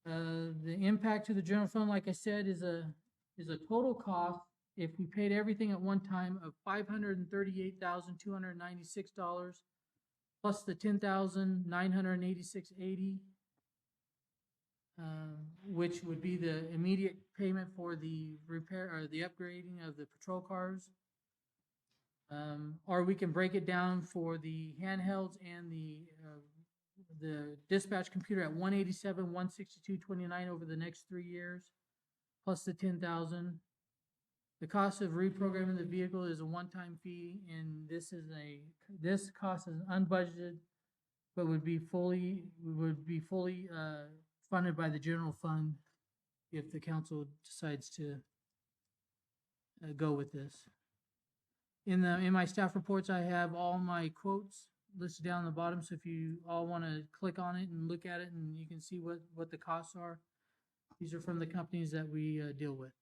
The impact to the general fund, like I said, is a total cost, if we paid everything at one time, of $538,296 plus the $10,986.80. Which would be the immediate payment for the repair or the upgrading of the patrol cars. Or we can break it down for the handhelds and the dispatch computer at $187, $162.29 over the next 3 years, plus the $10,000. The cost of reprogramming the vehicle is a one-time fee, and this cost is unbudgeted, but would be fully funded by the general fund if the council decides to go with this. In my staff reports, I have all my quotes listed down the bottom, so if you all want to click on it and look at it, and you can see what the costs are. These are from the companies that we deal with.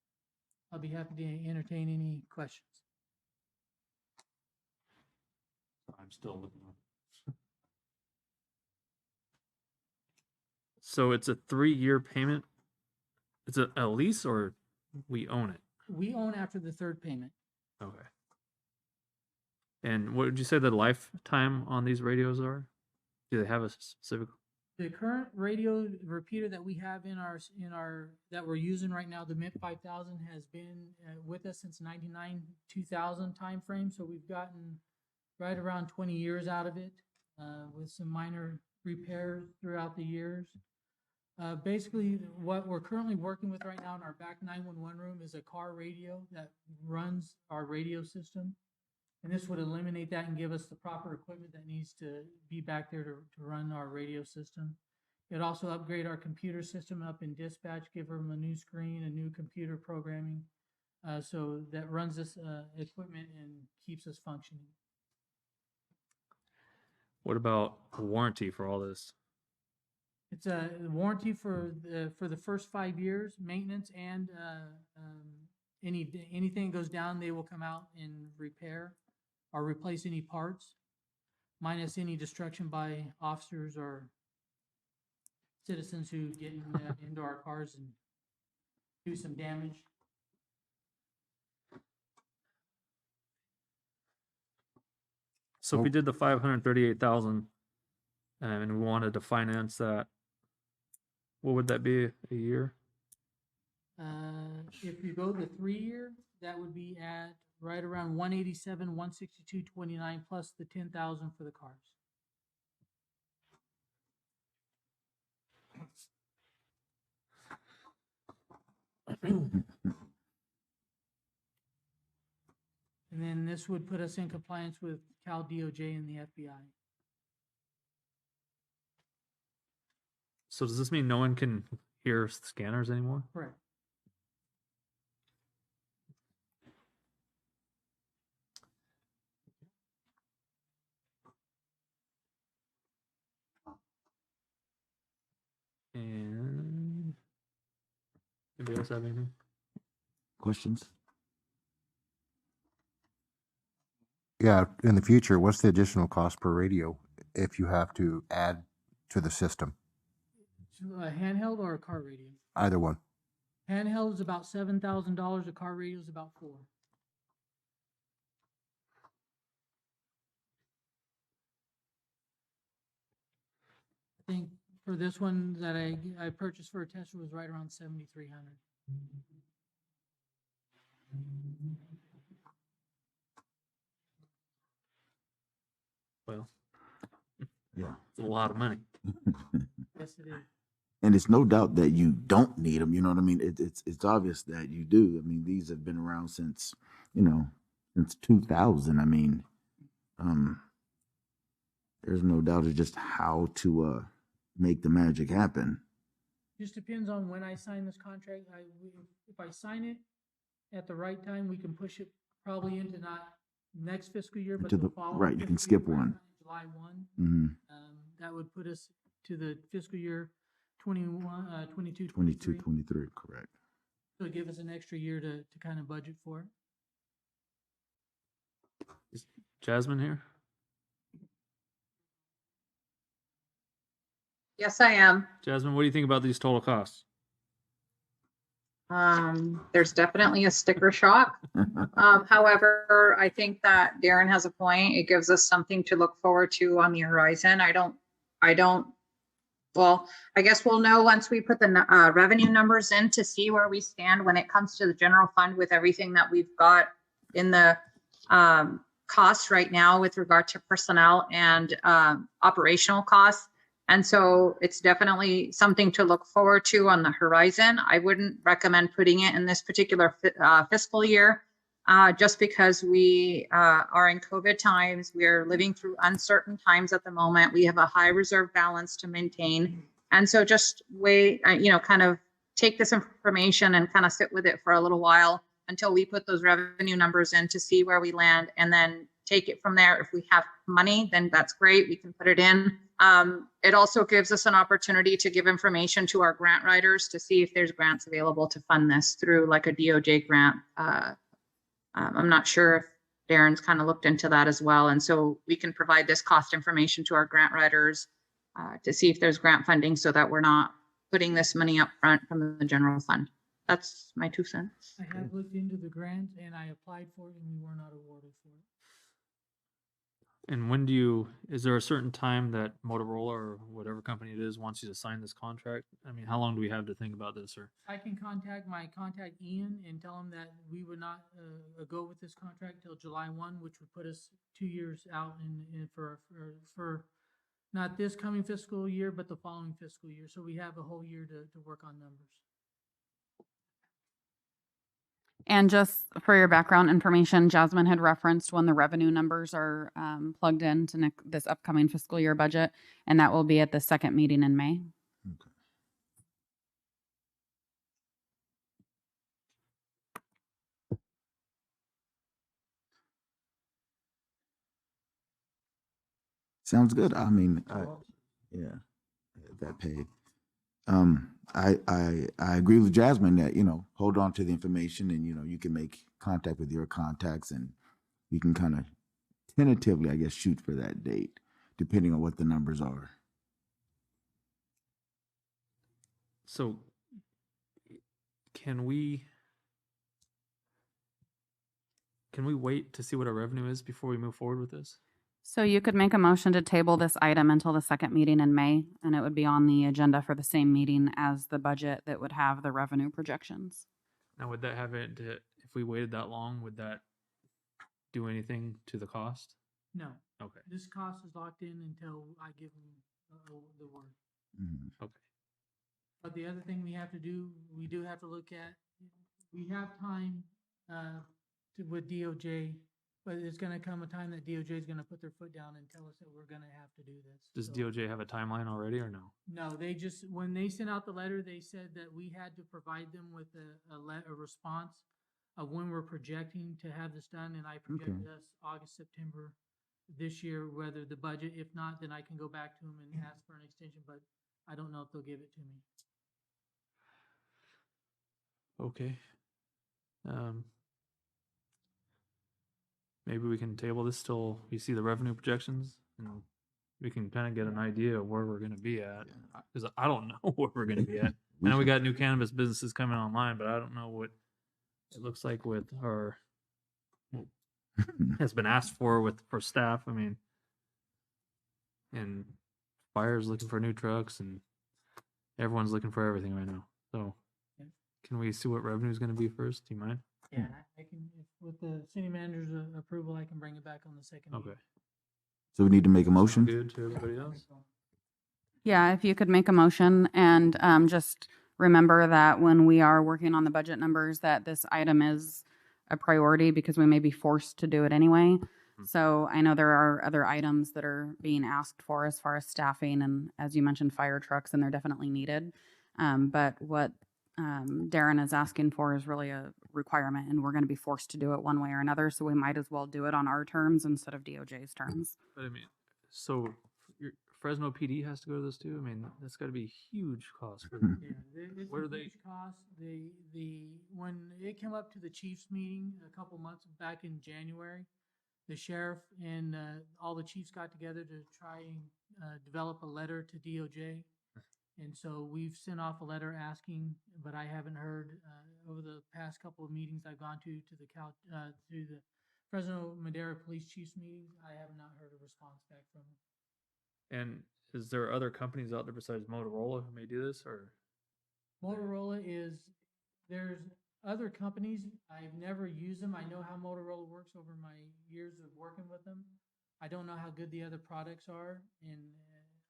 I'll be happy to entertain any questions. I'm still looking up. So it's a 3-year payment? It's a lease or we own it? We own after the third payment. Okay. And what would you say the lifetime on these radios are? Do they have a specific? The current radio repeater that we have in our that we're using right now, the MIP 5000, has been with us since 99 2000 time frame. So we've gotten right around 20 years out of it, with some minor repairs throughout the years. Basically, what we're currently working with right now in our back 911 room is a car radio that runs our radio system. And this would eliminate that and give us the proper equipment that needs to be back there to run our radio system. It'd also upgrade our computer system up in dispatch, give them a new screen, a new computer programming, so that runs this equipment and keeps us functioning. What about a warranty for all this? It's a warranty for the first 5 years, maintenance, and anything goes down, they will come out and repair or replace any parts, minus any destruction by officers or citizens who get into our cars and do some damage. So if we did the 538,000 and we wanted to finance that, what would that be a year? If you go the 3-year, that would be at right around 187, 162.29 plus the 10,000 for the cars. And then this would put us in compliance with Cal DOJ and the FBI. So does this mean no one can hear scanners anymore? Correct. And anybody else have anything? Questions? Yeah, in the future, what's the additional cost per radio if you have to add to the system? A handheld or a car radio? Either one. Handheld is about $7,000. A car radio is about $4,000. I think for this one that I purchased for a tester was right around 7,300. Well, Yeah. it's a lot of money. Yes, it is. And it's no doubt that you don't need them. You know what I mean? It's obvious that you do. I mean, these have been around since, since 2000. I mean, there's no doubt it's just how to make the magic happen. Just depends on when I sign this contract. If I sign it at the right time, we can push it probably into not next fiscal year, but To the the- following. right, you can fiscal year, skip right one. around July 1. Mm-hmm. That would put us to the fiscal year 21, 22, 22, 23. 23, correct. So it'd give us an extra year to kind of budget for it. Is Jasmine here? Yes, I am. Jasmine, what do you think about these total costs? There's definitely a sticker shock. However, I think that Darren has a point. It gives us something to look forward to on the horizon. Well, I guess we'll know once we put the revenue numbers in to see where we stand when it comes to the general fund with everything that we've got in the costs right now with regard to personnel and operational costs. And so it's definitely something to look forward to on the horizon. I wouldn't recommend putting it in this particular fiscal year, just because we are in COVID times. We're living through uncertain times at the moment. We have a high reserve balance to maintain. And so just wait, kind of take this information and kind of sit with it for a little while until we put those revenue numbers in to see where we land, and then take it from there. If we have money, then that's great. We can put it in. It also gives us an opportunity to give information to our grant writers to see if there's grants available to fund this through like a DOJ grant. I'm not sure if Darren's kind of looked into that as well. And so we can provide this cost information to our grant writers to see if there's grant funding so that we're not putting this money up front from the general fund. That's my 2 cents. I have looked into the grant and I applied for it and we were not awarded for it. And is there a certain time that Motorola or whatever company it is wants you to sign this contract? I mean, how long do we have to think about this, or? I can contact Ian and tell him that we would not go with this contract till July 1, which would put us 2 years out for not this coming fiscal year, but the following fiscal year. So we have a whole year to work on numbers. And just for your background information, Jasmine had referenced when the revenue numbers are plugged into this upcoming fiscal year budget, and that will be at the second meeting in May. Okay. Sounds good. I mean, yeah, that paid. I agree with Jasmine that, hold on to the information and, you can make contact with your contacts and you can kind of tentatively, I guess, shoot for that date, depending on what the numbers are. So can we wait to see what our revenue is before we move forward with this? So you could make a motion to table this item until the second meeting in May, and it would be on the agenda for the same meeting as the budget that would have the revenue projections. Now, would that have it, if we waited that long, would that do anything to the cost? No, Okay. this cost is locked in until I give them the word. Okay. But the other thing we have to do, we do have to look at, we have time with DOJ, but it's going to come a time that DOJ is going to put their foot down and tell us that we're going to have to do this. Does So- DOJ have a timeline already or no? No, they just, when they sent out the letter, they said that we had to provide them with a response of when we're projecting to have this done, and I projected us August, September this year, whether the budget, if not, then I can go back to them and ask for an extension, but I don't know if they'll give it to me. Okay. Maybe we can table this till we see the revenue projections and we can kind of get an idea of where we're going to be at. Because I don't know where we're going to be at. I know we got new cannabis businesses coming online, but I don't know what it looks like with our has been asked for staff. I mean, and Fire's looking for new trucks and everyone's looking for everything right now. So can we see what revenue is going to be first? Do you mind? Yeah, I can, with the city manager's approval, I can bring it back on the second meeting. Okay. So we need to make a Sound motion? good to everybody else? Yeah, if you could make a motion and just remember that when we are working on the budget numbers, that this item is a priority because we may be forced to do it anyway. So I know there are other items that are being asked for as far as staffing and, as you mentioned, fire trucks, and they're definitely needed. But what Darren is asking for is really a requirement, and we're going to be forced to do it one way or another. So we might as well do it on our terms instead of DOJ's terms. But I mean, so Fresno PD has to go to this too? I mean, that's got to be a huge cost for them. Yeah, it's What a are they- huge cost. When it came up to the chiefs meeting a couple months back in January, the sheriff and all the chiefs got together to try and develop a letter to DOJ. And so we've sent off a letter asking, but I haven't heard over the past couple of meetings I've gone to the Fresno Madera Police Chiefs meetings. I have not heard a response back from them. And is there other companies out there besides Motorola who may do this, or? Motorola there's other companies. I've never used them. I know how Motorola works over my years of working with them. I don't know how good the other products are, and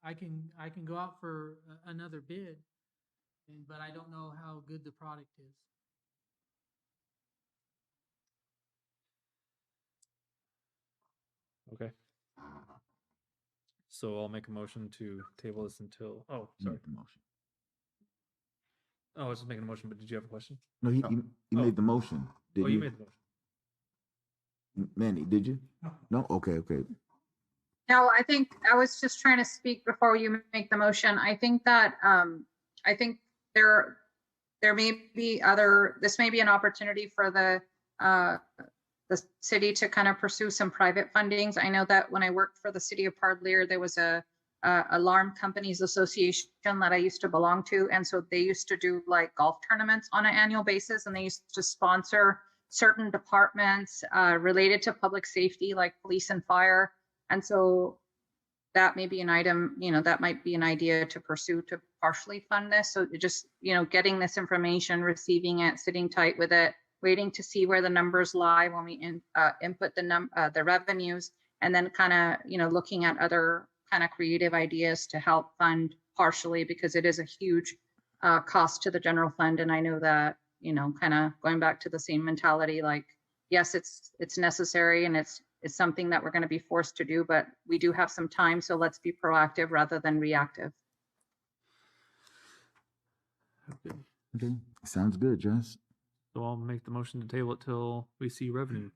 I can go out for another bid, but I don't know how good the product is. Okay. So I'll make a motion to table this until, sorry. Make the motion. Oh, I was just making a motion, but did you have a question? No, he made the motion. Did Oh, you made the motion. Manny, did you? No? Okay. No, I think I was just trying to speak before you make the motion. I think that, I think there may be this may be an opportunity for the city to kind of pursue some private fundings. I know that when I worked for the city of Parlier, there was a Alarm Companies Association that I used to belong to. And so they used to do like golf tournaments on an annual basis, and they used to sponsor certain departments related to public safety, like police and fire. And so that may be an item, that might be an idea to pursue to partially fund this. So just, getting this information, receiving it, sitting tight with it, waiting to see where the numbers lie when we input the revenues, and then kind of, looking at other kind of creative ideas to help fund partially, because it is a huge cost to the general fund. And I know that, kind of going back to the same mentality, like, yes, it's necessary and it's something that we're going to be forced to do, but we do have some time. So let's be proactive rather than reactive. Okay, sounds good, Jess. So I'll make the motion to table it till we see revenue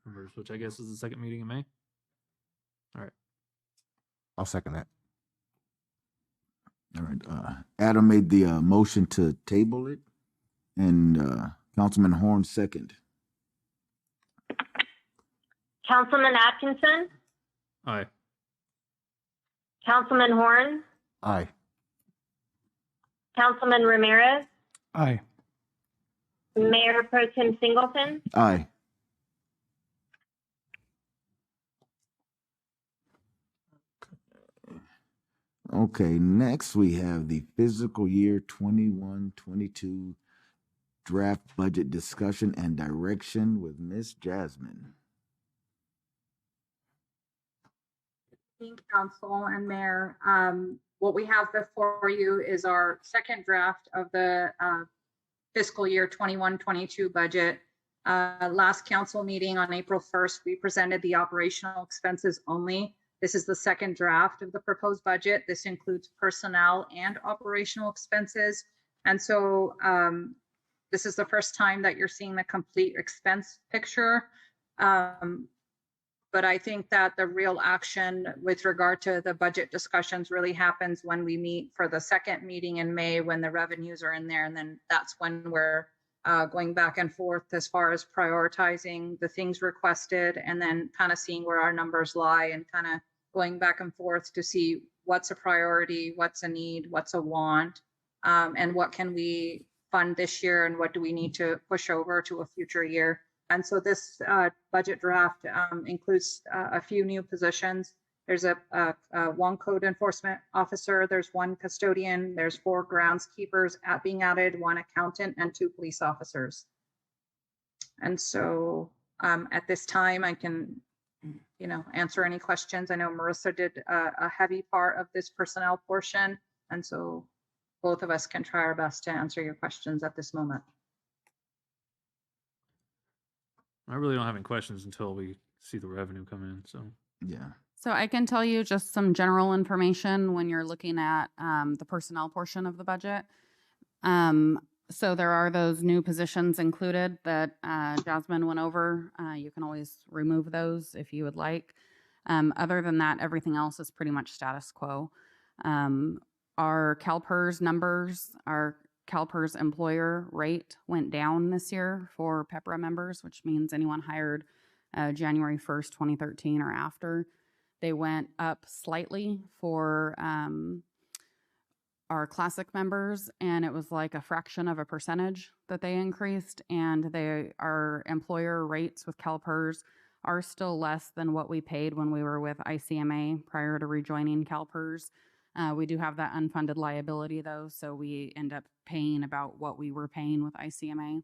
numbers, which I guess is the second meeting in May. All right. I'll second that. All right, Adam made the motion to table it, and Councilman Horn second. Councilman Atkinson, Aye. Councilman Horn, Aye. Councilman Ramirez, Aye. Mayor Pro Tem Singleton. Aye. Okay, next we have the fiscal year 21-22 draft budget discussion and direction with Miss Jasmine. Council and Mayor, what we have before you is our second draft of the fiscal year 21-22 budget. Last council meeting on April 1st, we presented the operational expenses only. This is the second draft of the proposed budget. This includes personnel and operational expenses. And so this is the first time that you're seeing the complete expense picture. But I think that the real action with regard to the budget discussions really happens when we meet for the second meeting in May, when the revenues are in there. And then that's when we're going back and forth as far as prioritizing the things requested, and then kind of seeing where our numbers lie, and kind of going back and forth to see what's a priority, what's a need, what's a want, and what can we fund this year, and what do we need to push over to a future year. And so this budget draft includes a few new positions. There's one code enforcement officer, there's one custodian, there's 4 groundskeepers being added, 1 accountant, and 2 police officers. And so at this time, I can, answer any questions. I know Marissa did a heavy part of this personnel portion, and so both of us can try our best to answer your questions at this moment. I really don't have any questions until we see the revenue come in. So Yeah. So I can tell you just some general information when you're looking at the personnel portion of the budget. So there are those new positions included that Jasmine went over. You can always remove those if you would like. Other than that, everything else is pretty much status quo. Our CalPERS numbers, our CalPERS employer rate went down this year for PEPRA members, which means anyone hired January 1st, 2013 or after. They went up slightly for our classic members, and it was like a fraction of a percentage that they increased. And our employer rates with CalPERS are still less than what we paid when we were with ICMA prior to rejoining CalPERS. We do have that unfunded liability though, so we end up paying about what we were paying with ICMA.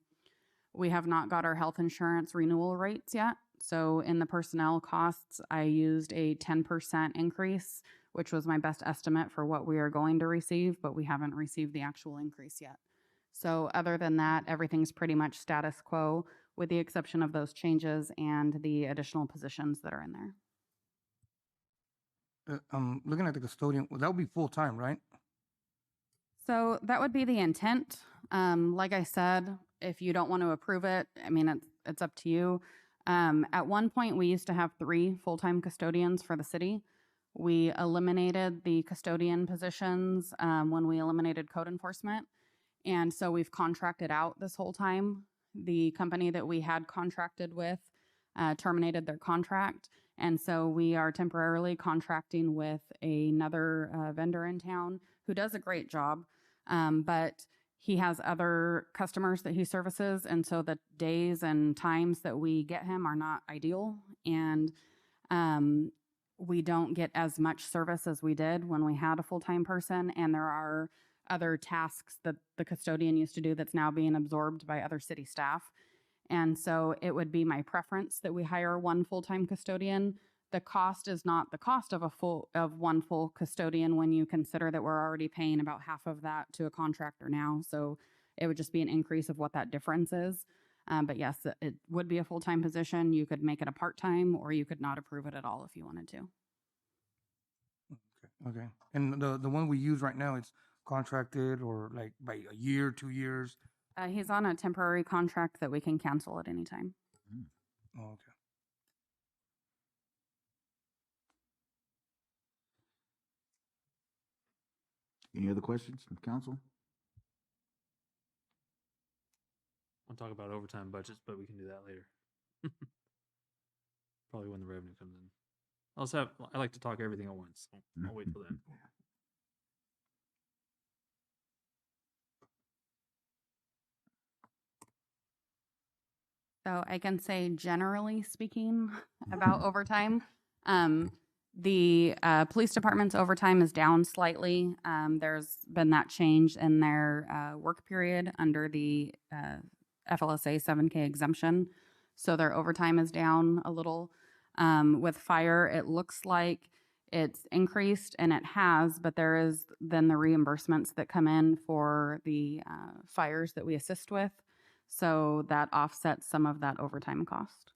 We have not got our health insurance renewal rates yet. So in the personnel costs, I used a 10% increase, which was my best estimate for what we are going to receive, but we haven't received the actual increase yet. So other than that, everything's pretty much status quo, with the exception of those changes and the additional positions that are in there. Looking at the custodian, that would be full-time, right? So that would be the intent. Like I said, if you don't want to approve it, I mean, it's up to you. At one point, we used to have 3 full-time custodians for the city. We eliminated the custodian positions when we eliminated code enforcement. And so we've contracted out this whole time. The company that we had contracted with terminated their contract. And so we are temporarily contracting with another vendor in town who does a great job, but he has other customers that he services. And so the days and times that we get him are not ideal. And we don't get as much service as we did when we had a full-time person, and there are other tasks that the custodian used to do that's now being absorbed by other city staff. And so it would be my preference that we hire one full-time custodian. The cost is not the cost of one full custodian when you consider that we're already paying about half of that to a contractor now. So it would just be an increase of what that difference is. But yes, it would be a full-time position. You could make it a part-time, or you could not approve it at all if you wanted to. Okay. And the one we use right now, it's contracted or like by a year, 2 years? He's on a temporary contract that we can cancel at any time. Oh, okay. Any other questions from council? We'll talk about overtime budgets, but we can do that later. Probably when the revenue comes in. I like to talk everything at once. So I'll wait till then. So I can say, generally speaking, about overtime. The police department's overtime is down slightly. There's been that change in their work period under the FLSA 7K exemption. So their overtime is down a little. With fire, it looks like it's increased, and it has, but there is then the reimbursements that come in for the fires that we assist with. So that offsets some of that overtime cost.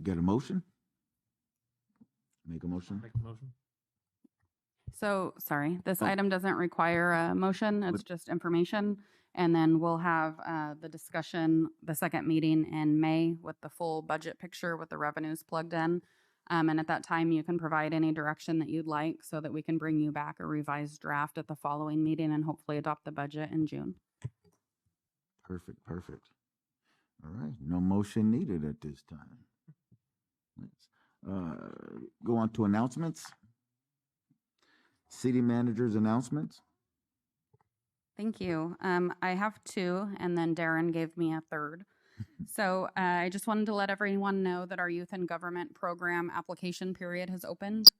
Get a motion? Make a motion? Make the motion. So, sorry, this Oh. item doesn't require a motion. It's What- just information. And then we'll have the discussion, the second meeting in May with the full budget picture with the revenues plugged in. And at that time, you can provide any direction that you'd like so that we can bring you back a revised draft at the following meeting and hopefully adopt the budget in June. Perfect, perfect. All right, no motion needed at this time. Let's go on to announcements. City manager's announcements. Thank you. I have two, and then Darren gave me a third. So I just wanted to let everyone know that our Youth in Government program application period has opened.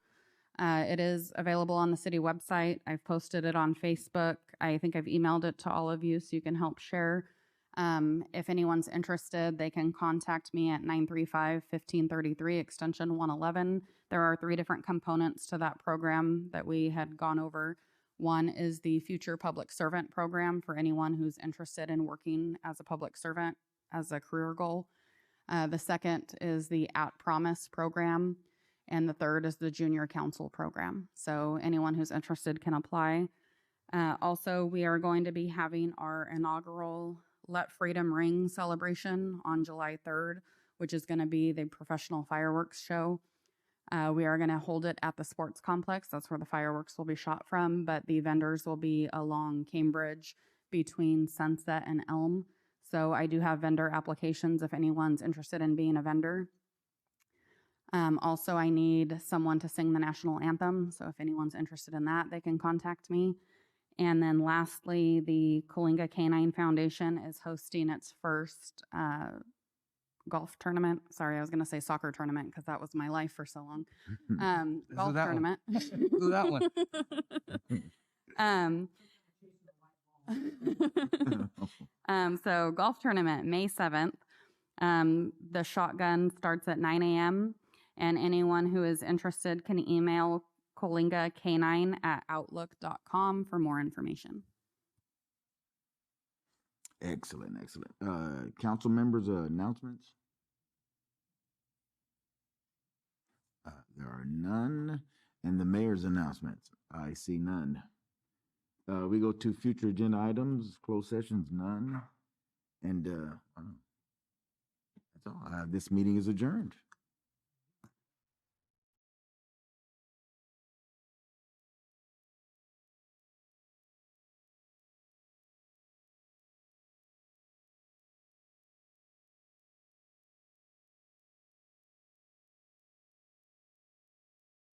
It is available on the city website. I've posted it on Facebook. I think I've emailed it to all of you so you can help share. If anyone's interested, they can contact me at 935-1533, extension 111. There are 3 different components to that program that we had gone over. One is the Future Public Servant Program for anyone who's interested in working as a public servant as a career goal. The second is the At Promise Program. And the third is the Junior Council Program. So anyone who's interested can apply. Also, we are going to be having our inaugural Let Freedom Ring celebration on July 3rd, which is going to be the professional fireworks show. We are going to hold it at the sports complex. That's where the fireworks will be shot from, but the vendors will be along Cambridge between Sunset and Elm. So I do have vendor applications if anyone's interested in being a vendor. Also, I need someone to sing the national anthem. So if anyone's interested in that, they can contact me. And then lastly, the Coalinga Canine Foundation is hosting its first golf tournament. Sorry, I was going to say soccer tournament because that was my life for so long. Golf that one. tournament. Do that one. So golf tournament, May 7th. The shotgun starts at 9 a.m. And anyone who is interested can email coalingacanine@outlook.com for more information. Excellent, excellent. Council members' announcements? There are none. And the mayor's announcemements? I see none. We go to future agenda items, closed sessions, none. And that's all. This meeting is adjourned.